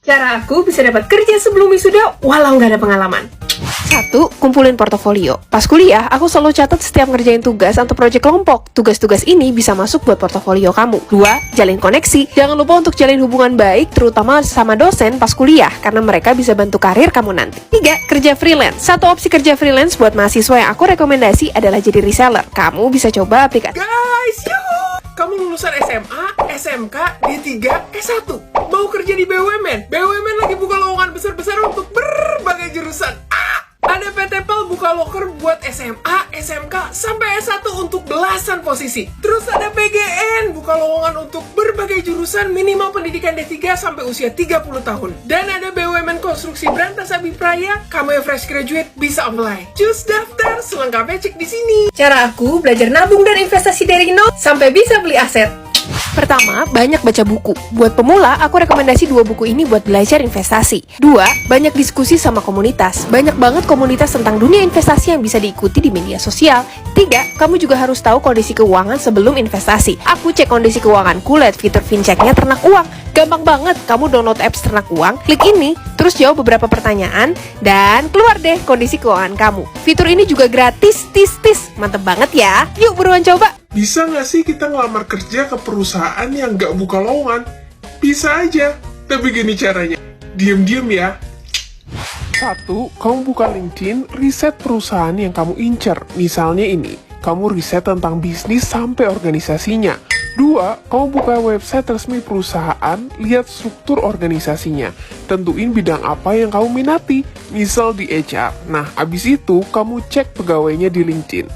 Cara aku bisa dapat kerja sebelum wisuda walau nggak ada pengalaman. 1. Kumpulin portofolio. Pas kuliah, aku selalu catat setiap ngerjain tugas atau proyek kelompok. Tugas-tugas ini bisa masuk buat portofolio kamu. 2. Jalin koneksi. Jangan lupa untuk jalin hubungan baik, terutama sama dosen pas kuliah, karena mereka bisa bantu karir kamu nanti. 3. Kerja freelance. Satu opsi kerja freelance buat mahasiswa yang aku rekomendasi adalah jadi reseller. Kamu bisa coba aplikasi. Guys, yuhu! Kamu lulusan SMA, SMK, D3, S1. Mau kerja di BUMN? BUMN lagi buka lowongan besar-besar untuk berbagai jurusan. Ada PT PAL buka loker buat SMA, SMK, sampai S1 untuk belasan posisi. Terus ada PGN buka lowongan untuk berbagai jurusan minimal pendidikan D3 sampai usia 30 tahun. Dan ada BUMN Konstruksi Berantas Abipraya, kamu yang fresh graduate bisa apply. Cus daftar, selengkapnya cek di sini. Cara aku belajar nabung dan investasi dari nol sampai bisa beli aset. Pertama, banyak baca buku. Buat pemula, aku rekomendasi 2 buku ini buat belajar investasi. 2. Banyak diskusi sama komunitas. Banyak banget komunitas tentang dunia investasi yang bisa diikuti di media sosial. 3. Kamu juga harus tahu kondisi keuangan sebelum investasi. Aku cek kondisi keuanganku, lihat fitur FinCheck-nya Ternak Uang. Gampang banget, kamu download apps Ternak Uang, klik ini, terus jawab beberapa pertanyaan, dan keluar deh kondisi keuangan kamu. Fitur ini juga gratis, mantep banget ya. Yuk buruan coba. Bisa nggak sih kita ngelamar kerja ke perusahaan yang nggak buka lowongan? Bisa aja, tapi gini caranya. Diam-diam ya. 1. Kamu buka LinkedIn, riset perusahaan yang kamu incer. Misalnya ini, kamu riset tentang bisnis sampai organisasinya. 2. Kamu buka website resmi perusahaan, lihat struktur organisasinya. Tentuin bidang apa yang kamu minati, misal di HR. Nah, abis itu kamu cek pegawainya di LinkedIn.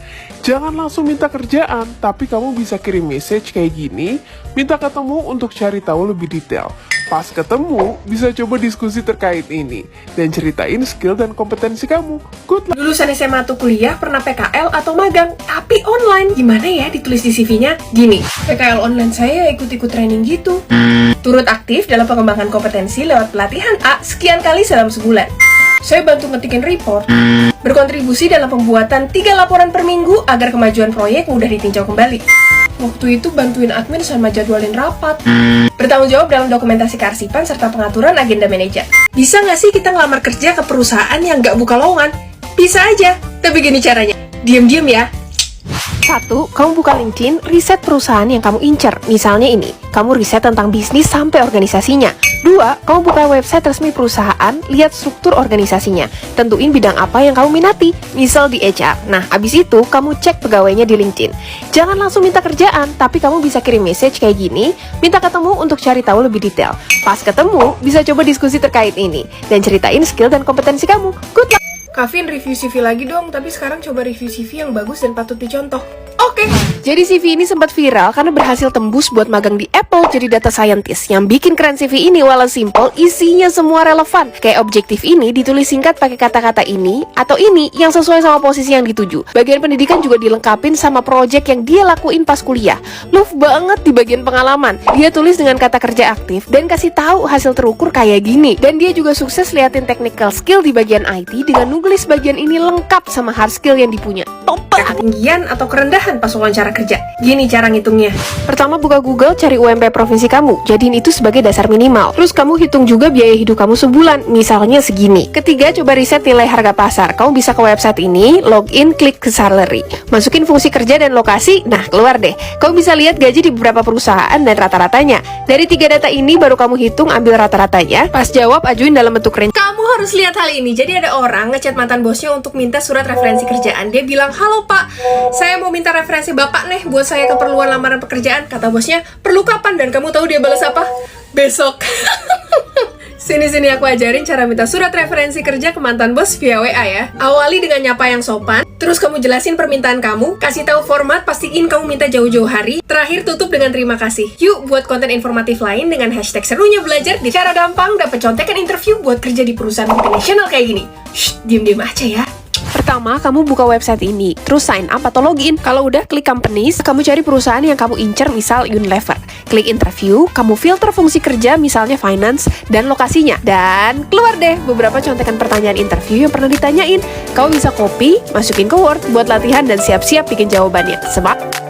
Jangan langsung minta kerjaan, tapi kamu bisa kirim message kayak gini, minta ketemu untuk cari tahu lebih detail. Pas ketemu, bisa coba diskusi terkait ini, dan ceritain skill dan kompetensi kamu. Good luck! Lulusan SMA atau kuliah pernah PKL atau magang, tapi online. Gimana ya ditulis di CV-nya? Gini, PKL online saya ikut-ikut training gitu. Turut aktif dalam pengembangan kompetensi lewat pelatihan A sekian kali dalam sebulan. Saya bantu ngetikin report, berkontribusi dalam pembuatan 3 laporan per minggu agar kemajuan proyek mudah ditinjau kembali. Waktu itu bantuin admin sama jadwalin rapat. Bertanggung jawab dalam dokumentasi kearsipan serta pengaturan agenda manajer. Bisa nggak sih kita ngelamar kerja ke perusahaan yang nggak buka lowongan? Bisa aja, tapi gini caranya. Diam-diam ya. 1. Kamu buka LinkedIn, riset perusahaan yang kamu incer. Misalnya ini, kamu riset tentang bisnis sampai organisasinya. 2. Kamu buka website resmi perusahaan, lihat struktur organisasinya. Tentuin bidang apa yang kamu minati, misal di HR. Nah, abis itu kamu cek pegawainya di LinkedIn. Jangan langsung minta kerjaan, tapi kamu bisa kirim message kayak gini, minta ketemu untuk cari tahu lebih detail. Pas ketemu, bisa coba diskusi terkait ini, dan ceritain skill dan kompetensi kamu. Good luck! Kavin, review CV lagi dong, tapi sekarang coba review CV yang bagus dan patut dicontoh. Oke. Jadi CV ini sempat viral karena berhasil tembus buat magang di Apple jadi data scientist. Yang bikin keren CV ini walau simple, isinya semua relevan. Kayak objektif ini ditulis singkat pakai kata-kata ini atau ini yang sesuai sama posisi yang dituju. Bagian pendidikan juga dilengkapin sama project yang dia lakuin pas kuliah. Love banget di bagian pengalaman. Dia tulis dengan kata kerja aktif dan kasih tahu hasil terukur kayak gini. Dan dia juga sukses liatin technical skill di bagian IT dengan nulis bagian ini lengkap sama hard skill yang dipunya. Top banget. Ketinggian atau kerendahan pas wawancara kerja. Gini cara ngitungnya. Pertama buka Google, cari UMP provinsi kamu. Jadiin itu sebagai dasar minimal. Terus kamu hitung juga biaya hidup kamu sebulan, misalnya segini. Ketiga, coba riset nilai harga pasar. Kamu bisa ke website ini, login, klik ke salary. Masukin fungsi kerja dan lokasi, nah keluar deh. Kamu bisa lihat gaji di beberapa perusahaan dan rata-ratanya. Dari 3 data ini baru kamu hitung, ambil rata-ratanya. Pas jawab, ajuin dalam bentuk range. Kamu harus lihat hal ini. Jadi ada orang ngechat mantan bosnya untuk minta surat referensi kerjaan. Dia bilang, "Halo Pak, saya mau minta referensi Bapak nih buat saya keperluan lamaran pekerjaan." Kata bosnya, "Perlu kapan?" Dan kamu tahu dia balas apa? "Besok." Sini aku ajarin cara minta surat referensi kerja ke mantan bos via WA ya. Awali dengan nyapa yang sopan, terus kamu jelasin permintaan kamu, kasih tahu format, pastiin kamu minta jauh-jauh hari, terakhir tutup dengan terima kasih. Yuk buat konten informatif lain dengan hashtag serunya belajar di cara gampang dapat contekan interview buat kerja di perusahaan multinasional kayak gini. Shh, diem-diem aja ya. Pertama, kamu buka website ini, terus sign up atau login. Kalau udah, klik companies, kamu cari perusahaan yang kamu incer, misal Unilever. Klik interview, kamu filter fungsi kerja, misalnya finance, dan lokasinya. Dan keluar deh beberapa contekan pertanyaan interview yang pernah ditanyain. Kamu bisa copy, masukin ke Word buat latihan dan siap-siap bikin jawabannya. Semangat!